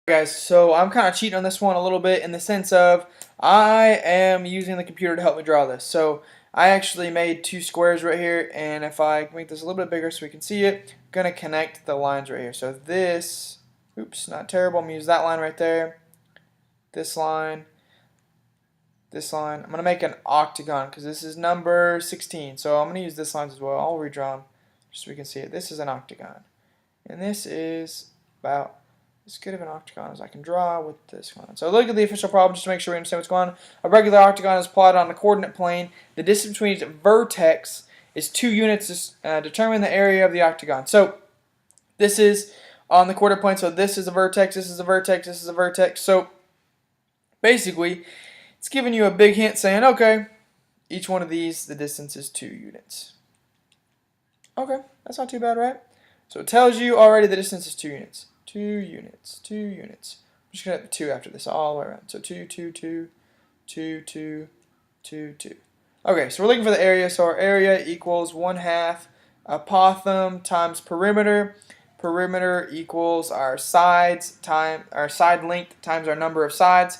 Guys, so I'm kind of cheating on this one a little bit in the sense of I am using the computer to help me draw this. So I actually made two squares right here, and if I make this a little bit bigger so we can see it, I'm going to connect the lines right here. So this, oops, not terrible, I'm going to use that line right there, this line, this line. I'm going to make an octagon because this is number 16. So I'm going to use this line as well. I'll redraw them just so we can see it. This is an octagon, and this is about as good of an octagon as I can draw with this one. So look at the official problem just to make sure we understand what's going on. A regular octagon is plotted on the coordinate plane. The distance between each vertex is 2 units to determine the area of the octagon. So this is on the coordinate plane. So this is a vertex, this is a vertex, this is a vertex. So basically, it's giving you a big hint saying, okay, each one of these, the distance is 2 units. Okay, that's not too bad, right? So it tells you already the distance is 2 units. 2 units, 2 units. I'm just going to have 2 after this all the way around. So 2, 2, 2, 2, 2, 2, 2. Okay, so we're looking for the area. So our area equals 1/2 apothem times perimeter. Perimeter equals our sides our side length times our number of sides.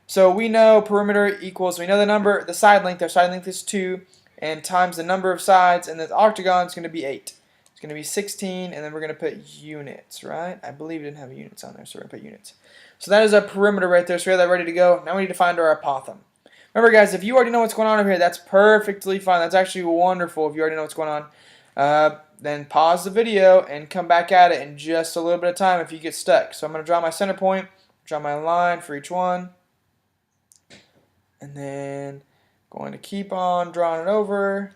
So we know perimeter equals, we know the side length. Our side length is 2, and times the number of sides, and the octagon is going to be 8. It's going to be 16, and then we're going to put units, right? I believe it didn't have units on there, so we're going to put units. So that is our perimeter right there, so we have that ready to go. Now we need to find our apothem. Remember, guys, if you already know what's going on over here, that's perfectly fine. That's actually wonderful if you already know what's going on. Then pause the video and come back at it in just a little bit of time if you get stuck. So I'm going to draw my center point, draw my line for each one, and then going to keep on drawing it over.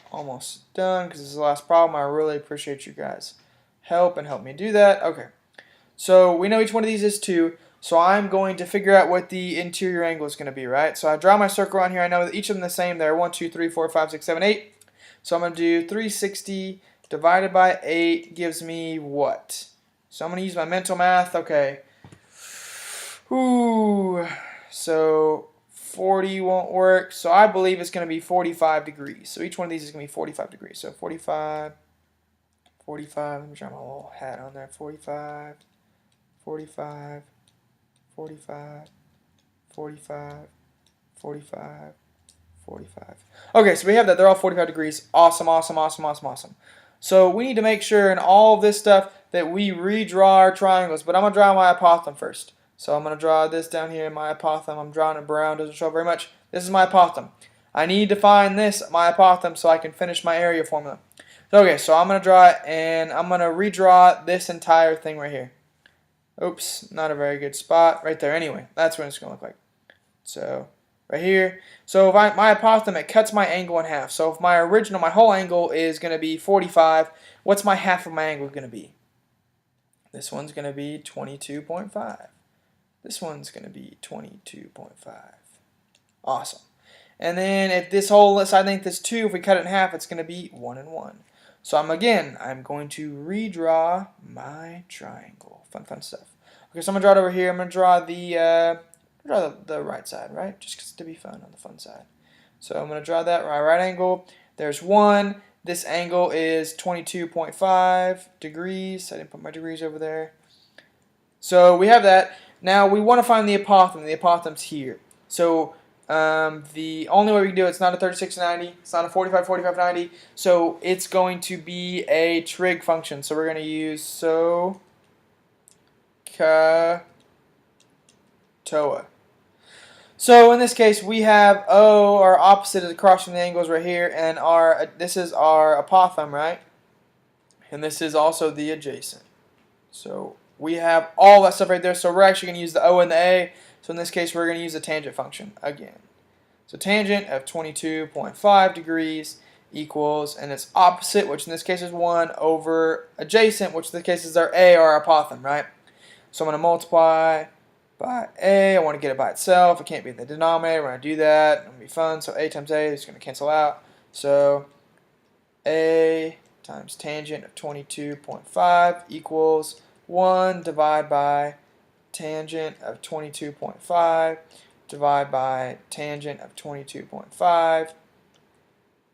Almost done because this is the last problem. I really appreciate you guys' help and help me do that. Okay, so we know each one of these is 2, so I'm going to figure out what the interior angle is going to be, right? So I draw my circle on here. I know that each of them the same. They're 1, 2, 3, 4, 5, 6, 7, 8. So I'm going to do 360 divided by 8 gives me what? So I'm going to use my mental math. Okay. Ooh. So 40 won't work, so I believe it's going to be 45 degrees. So each one of these is going to be 45 degrees. So 45, 45, let me draw my little hat on there. 45, 45, 45, 45, 45, 45. Okay, so we have that. They're all 45 degrees. Awesome, awesome, awesome, awesome, awesome. So we need to make sure in all of this stuff that we redraw our triangles, but I'm going to draw my apothem first. So I'm going to draw this down here in my apothem. I'm drawing it brown, doesn't show very much. This is my apothem. I need to find this, my apothem, so I can finish my area formula. So, okay, so I'm going to draw it, and I'm going to redraw this entire thing right here. Oops, not a very good spot. Right there. Anyway, that's what it's going to look like. So, right here. So, if my apothem, it cuts my angle in half. So, if my whole angle is going to be 45, what's my half of my angle going to be? This one's going to be 22.5. This one's going to be 22.5. Awesome. And then if this whole side length is 2, if we cut it in half, it's going to be 1 and 1. So I'm going to redraw my triangle. Fun stuff. Okay, so I'm going to draw it over here. I'm going to draw the right side, right? Just to be fun on the fun side. So I'm going to draw that right angle. There's 1. This angle is 22.5 degrees. I didn't put my degrees over there. So we have that. Now we want to find the apothem. The apothem's here. So the only way we can do it's not a 3690, it's not a 45-45-90, so it's going to be a trig function. So we're going to use SOHCAHTOA. So in this case we have O, our opposite is across from the angles right here, and this is our apothem, right? And this is also the adjacent. So we have all that stuff right there, so we're actually going to use the O and the A. So in this case, we're going to use the tangent function again. So tangent of 22.5 degrees equals, and its opposite, which in this case is 1, over adjacent, which in this case is our A, our apothem, right? So I'm going to multiply by A. I want to get it by itself. It can't be in the denominator. We're going to do that. It's going to be fun. So A times A is going to cancel out. So A times tangent of 22.5 equals 1 divided by tangent of 22.5 divided by tangent of 22.5,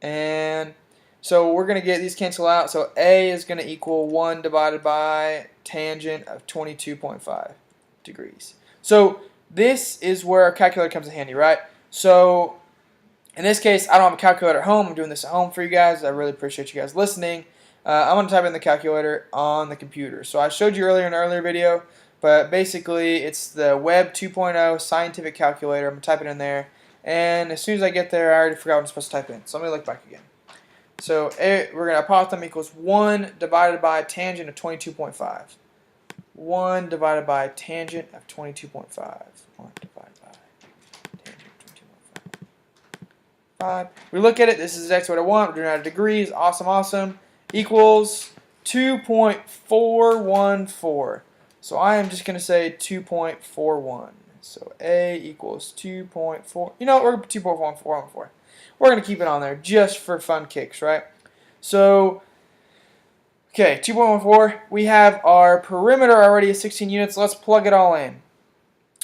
and So we're going to get these cancel out. So A is going to equal 1 divided by tangent of 22.5 degrees. So this is where our calculator comes in handy, right? So in this case, I don't have a calculator at home. I'm doing this at home for you guys. I really appreciate you guys listening. I'm going to type in the calculator on the computer. So I showed you earlier in an earlier video, but basically it's the Web 2.0 scientific calculator. I'm going to type it in there. And as soon as I get there, I already forgot what I'm supposed to type in. So let me look back again. So we're going to apothem equals 1 divided by tangent of 22.5. 1 divided by tangent of 22.5. 1 divided by tangent of 22.5. We look at it. This is exactly what I want. We're doing it out of degrees. Awesome, awesome. Equals 2.414. So I am just going to say 2.41. So A equals 2.4. You know what? We're 2.1414. We're going to keep it on there just for fun kicks, right? So, okay, 2.14. We have our perimeter already at 16 units. Let's plug it all in.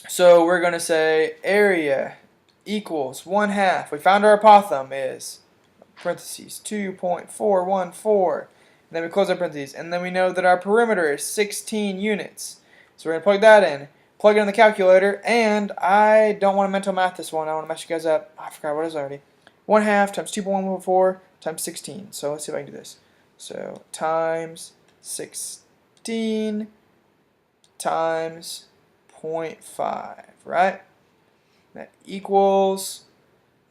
So we're going to say area equals 1/2. We found our apothem is parentheses 2.414. And then we close our parentheses. And then we know that our perimeter is 16 units. So we're going to plug that in. Plug it in the calculator. And I don't want to mental math this one. I want to mess you guys up. I forgot what it is already. 1/2 times 2.114 times 16. So let's see if I can do this. So times 16 times 0.5, right? That equals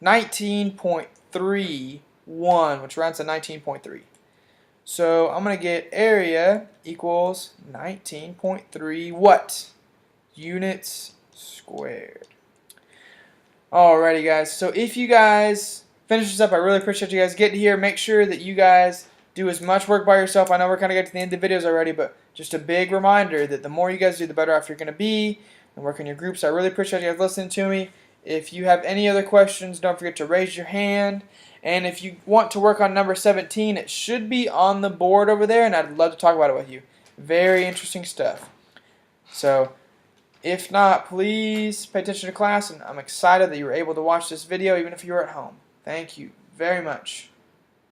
19.31, which rounds to 19.3. So I'm going to get area equals 19.3 what? Units squared. Alrighty, guys. So if you guys finish this up, I really appreciate you guys getting here. Make sure that you guys do as much work by yourself. I know we're kind of getting to the end of the videos already, but just a big reminder that the more you guys do, the better off you're going to be and work in your groups. I really appreciate you guys listening to me. If you have any other questions, don't forget to raise your hand. And if you want to work on number 17, it should be on the board over there, and I'd love to talk about it with you. Very interesting stuff. So, if not, please pay attention to class, and I'm excited that you were able to watch this video even if you were at home. Thank you very much.